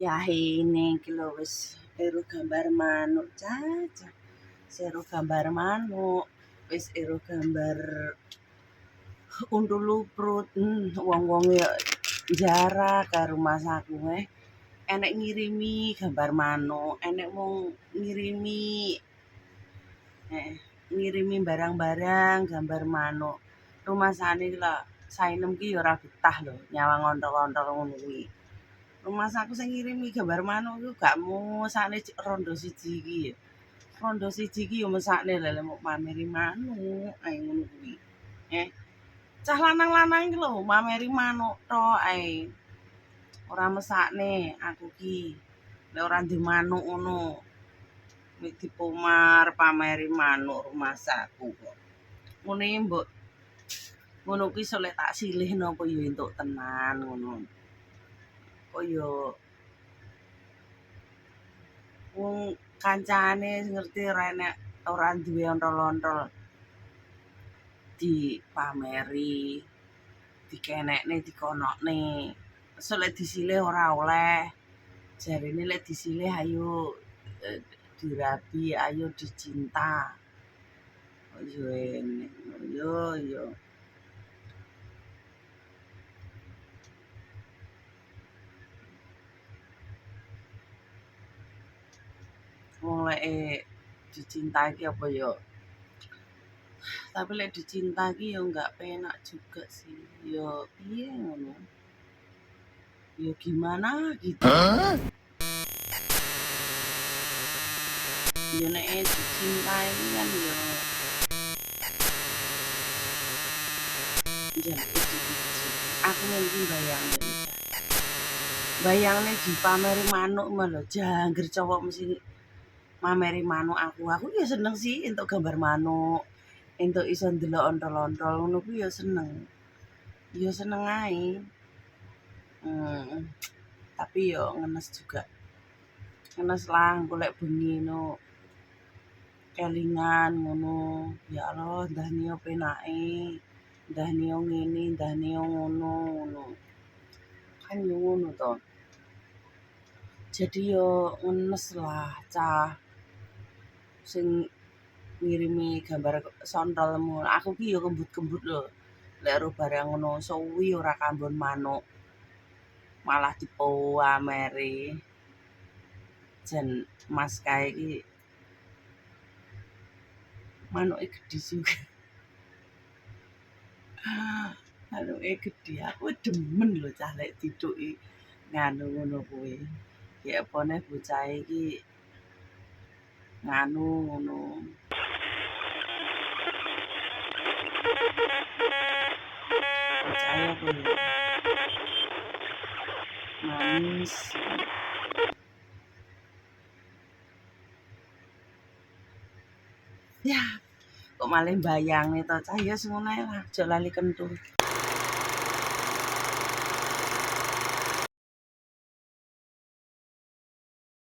Yahene iki lho wis ero gambar manuk caca. Ero gambar manuk, wis ero gambar untu luprut. Wong-wong ya jarak karo Mas aku enek ngirimi gambar manuk, enek wong ngirimi barang-barang gambar manuk. Rumasane lah sainem ki ya ora betah lho nyawang ontol-ontol ngono kuwi. Mas aku sing ngirimi gambar manuk iku gak mesakne rondo siji iki. Rondo siji iki ya mesakne lha mok pameri manuk ae ngono kuwi. Cah lanang-lanang iki lho mameri manuk tok ae. Ora mesakne aku ki lek ora ndek manuk ngono. Wis dipomar pameri manuk rumah saku kok. Ngene mbok ngono kuwi iso lek tak silihno apa ya entuk tenan ngono. Kaya wong kancane ngerti ora duwe ontol-ontol dipameri, dikenekne, dikonokne. Esuk lek disilih ora oleh. Jarine lek disilih ayo dirabi, ayo dicinta. Yo. Wong lek dicinta iki apa ya? Tapi lek dicinta iki ya enggak penak juga sih. Ya piye ngono. Ya gimana gitu. Ya nek dicintai kan ya aku mungkin bayangne dipameri manuk malah jangger cowok mesti mameri manuk aku ya seneng sih entuk gambar manuk, entuk iso ndelok ontol-ontol ngono kuwi ya seneng. Ya seneng ae. Tapi yo ngenes juga. Ngenes lah engko lek bengi no kelingan ngono. Ya Allah, ndah niyo penake. Ndah niyo ngene, ndah niyo ngono. Kan yo ngono to. Jadi yo ngenes lah cah sing ngirimi gambar sontolmu. Aku ki yo kembut-kembut lho. Lek ro barang ngono suwi ora kambon manuk. Malah dipameri. Jan Mas kae iki manuke gedhe juga. Manuke gedhe. Aku demen lho cah lek diduki nganu ngono kuwi. Ya apane bocah iki nganu ngono. Bocah apa ya? Manis. Ya, kok malah bayangne to cah ya ngono ae lah, aja lali kentu.